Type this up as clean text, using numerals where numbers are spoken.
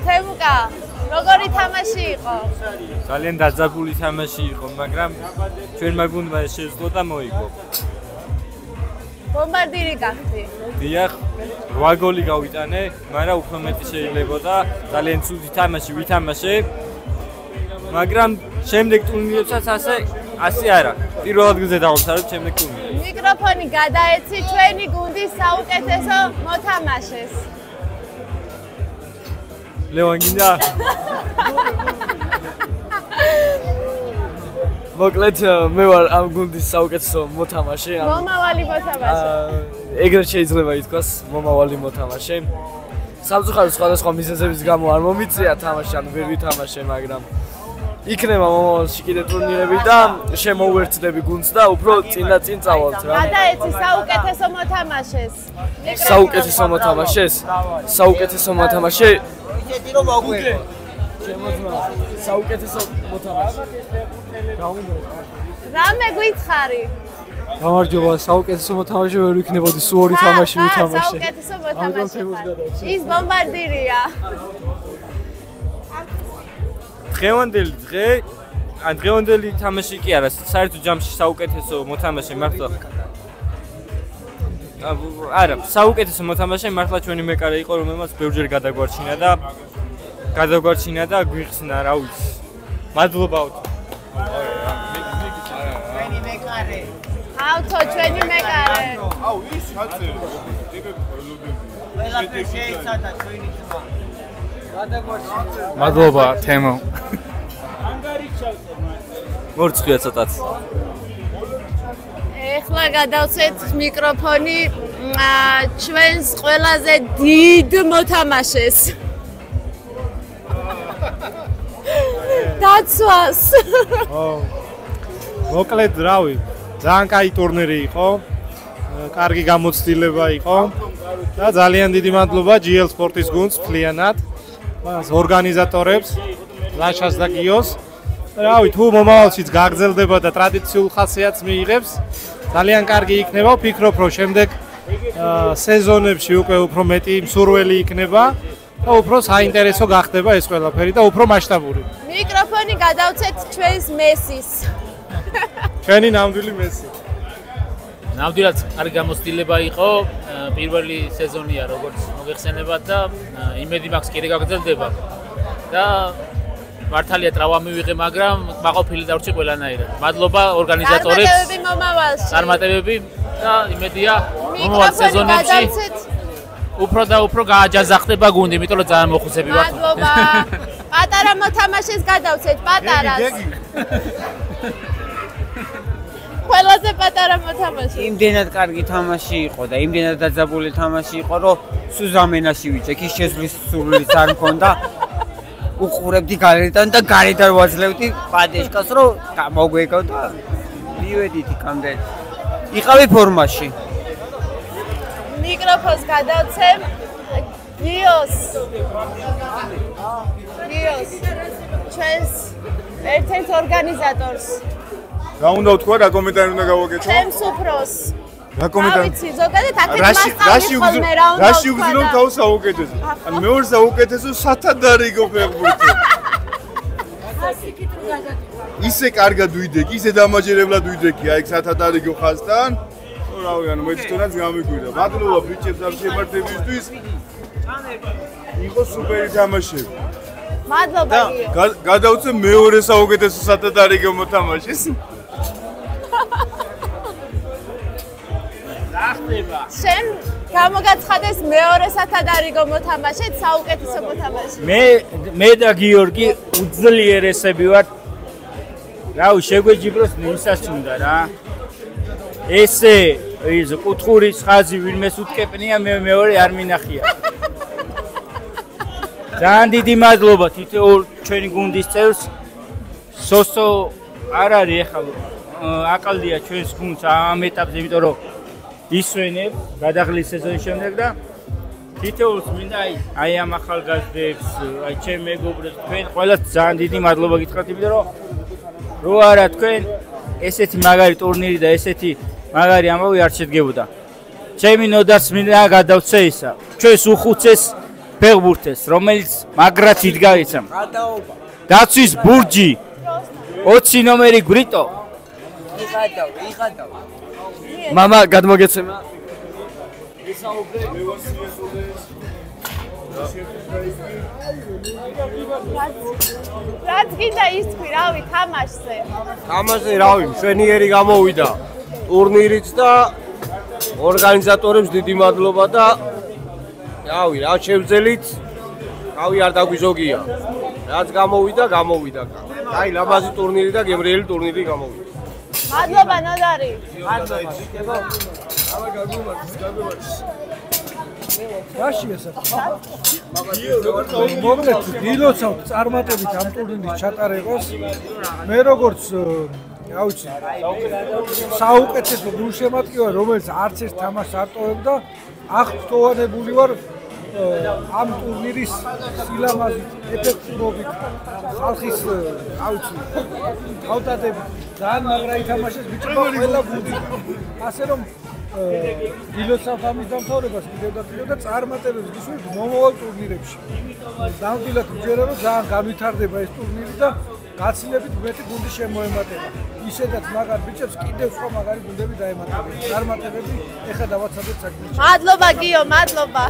თემუკა, როგორი თამაში იყო? ძალიან დაძაბული თამაში იყო, მაგრამ ჩვენმა გუნდმა შეძლო და მოიგო. ბომბარდირი გახდი. დიახ, 8 გოლი გავიტანე, მაგრამ უფრო მეტი შეიძლებოდა. ძალიან ცუდი თამაში ვითამაშე. მაგრამ შემდეგ ტურნირებსაც ასე არა. პირველ ადგილზე დავამთავრებ შემდეგ ტურნირებს. მიკროფონი გადაეცი ჩვენი გუნდის საუკეთესო მოთამაშეს. ლევან გინდა? მოკლედ მე ვარ ამ გუნდის საუკეთესო მოთამაშე. მომავალი მოთამაშე. ეგრეთ შეიძლება ითქვას, მომავალი მოთამაშე. სამწუხაროდ სხვადასხვა მიზეზების გამო არ მომიწია თამაში, ანუ ვერ ვითამაშე, მაგრამ იქნება მომავალში კიდე ტურნირები და შემოვერთდები გუნდს და უფრო წინ და წინ წავალთ რა. გადაეცი საუკეთესო მოთამაშეს. საუკეთესო მოთამაშეს? საუკეთესო მოთამაშე? ისეთი რომ მოგვიგო. შემოძმა საუკეთესო მოთამაშე. რამე გითხარი? გამარჯობა, საუკეთესო მოთამაშე ვერ ვიქნებოდი, სულ ორი თამაში ვითამაშე. საუკეთესო მოთამაშე. ის ბომბარდირია. დღევანდელი დღე, დღევანდელი თამაში კი არა, საერთო ჯამში საუკეთესო მოთამაშე მართლა. არა, საუკეთესო მოთამაშე მართლა ჩვენი მეკარე იყო, რომელმაც ბევრჯერ გადაგვარჩინა და გვიხსნა, რა ვიცი. მადლობაოთ. ჩვენი მეკარე. ავთო ჩვენი მეკარე. აუ ის ხაწერი. ტიპები ველოდები. ყველაფერი შეიცადა ჩვენი ძმა. მადლობა თემო. მორწყვია ცოტაც. ეხლა გადავცეთ მიკროფონი ჩვენს ყველაზე დიდ მოთამაშეს. დაცვას. მოკლედ რავი, ძალიან კაი ტურნირი იყო. კარგი გამოცდილება იყო და ძალიან დიდი მადლობა GL სპორტის გუნდს მთლიანად. მას ორგანიზატორებს, ლაშას და გიოს. რავი, თუ მომავალშიც გაგრძელდება და ტრადიციულ ხასიათს მიიღებს, ძალიან კარგი იქნება. ვფიქრობ, რომ შემდეგ სეზონებში უკვე უფრო მეტი მსურველი იქნება და უფრო საინტერესო გახდება ეს ყველაფერი და უფრო მასშტაბური. მიკროფონი გადავცეთ ჩვენს მესის. ჩვენი ნამდვილი მესი. ნამდვილად კარგი გამოცდილება იყო. პირველი სეზონია, როგორც მოგეხსენებათ და იმედი მაქვს კიდე გაგრძელდება. და მართალია ტრავმა მივიღე, მაგრამ მაყოფილი დავრჩი ყველანაირად. მადლობა ორგანიზატორებს. წარმატებები მომავალში. წარმატებები და იმედია მომავალ სეზონებში უფრო და უფრო გააჯაზახდება გუნდი, იმიტომ რომ ძალიან მოხუცები ვართ. მადლობა. პატარა მოთამაშეს გადავცეთ, პატარას. ყველაზე პატარა მოთამაშე. იმდენად კარგი თამაში იყო და იმდენად დაძაბული თამაში იყო, რომ სუზამენაში ვიჭექი შეძლის სულიც არ მქონდა. უყურებდი გალერიდან და გარედან ვაძლევდი პადეშკას, რომ მოგვეგო და მივედით იქამდე. იყავი ფორმაში. მიკროფონს გადავცემ გიოს. ჩვენს ერთ-ერთ ორგანიზატორს. რა უნდა ვთქვა, რა კომენტარი უნდა გავაკეთო? ჩემს უფროს. რა კომენტარი? ვიცი, ზოგადად აქეთ მასწავლი ხოლმე რა უნდა რაში უგზნო თავს საუკეთესო? ან მეორე საუკეთესო სათადარიგო ფეხბურთი. ისე კარგად ვიდექი, ისე დამაჯერებლად ვიდექი, აი სათადარიგო ხაზთან. რავი, ანუ მე თვითონაც გამიგვირდა. მადლობა ბიჭებს ამ შემართებისთვის. იყო სუპერი თამაში. მადლობა გიო. გადავწე მეორე საუკეთესო სათადარიგო მოთამაშეს. შენ გამოგაცხადეს მეორე სათადარიგო მოთამაშედ საუკეთესო მოთამაშე. მე და გიორგი უძლიერესები ვართ. რავი, შეგვეჯიბროს ნისას უნდა რა. ესე ის კუთხურის ხაზი ვინმეს უტკეპნია, მე მეორე არ მინახია. ძალიან დიდი მადლობა თითოეულ ჩვენი გუნდის წევრს. სოსო არ არის ახლა აკლდია ჩვენს გუნდს ამ ეტაპზე, იმიტომ რომ ისვენებ გადაღლის სეზონის შემდეგ და თითოეულს მინდა აი ამ ახალგაზრდებს, აი ჩემ მეგობრებს, თქვენ ყველას ძალიან დიდი მადლობა გითხრათ, იმიტომ რომ რო არა თქვენ ესეთი მაგარი ტურნირი და ესეთი მაგარი ამბავი არ შედგებოდა. ჩემი ნოდარს მინდა გადავცე ისა. ჩვენს უხუცეს ფეხბურთეს, რომელიც მაგრად იდგა იცამ. დაცვის ბურჯი 20 ნომერი გრიტო. იღადავ. მამა გადმოგეცემა. რაც გინდა ისქვი, რავი, თამაშზე. თამაშზე, რავი, მშვენიერი გამოვიდა ტურნირიც და ორგანიზატორებს დიდი მადლობა და რავი, რა შევძელით, რავი, არ დაგვიზოგია. რაც გამოვიდა. აი, ლამაზი ტურნირი და გემრიელი ტურნირი გამოვიდა. მადლობა ნოდარი. რაში ესა? მოგეთ დილოცავთ წარმატებით ამ ტურნირის ჩატარებას. მე როგორც რა ვიცი, საუკეთესო გულშემატკივარი, რომელიც არც ერთ თამაშს არ ტოვებდა, აღფრთოვანებული ვარ ამ ტურნირის სილამაზით, ეფექტურობით, ხალხის, რა ვიცი, თავდადებით ძალიან მაგრა ითამაშეს ბიჭებმა ყველა გუნდი. ასე რომ დილოცავთ ამის დამთავრებას კიდევ და წარმატებებს გისურვებთ მომავალ ტურნირებში. ნამდვილად ვჯერა, რომ ძალიან განვითარდება ეს ტურნირი და გაცილებით მეტი გუნდი შემოემატება. ისედაც მაგარ ბიჭებს კიდევ სხვა მაგარი გუნდები დაემატებიან. წარმატებები ეხლა დავაცადეთ საქმეში. მადლობა გიო, მადლობა.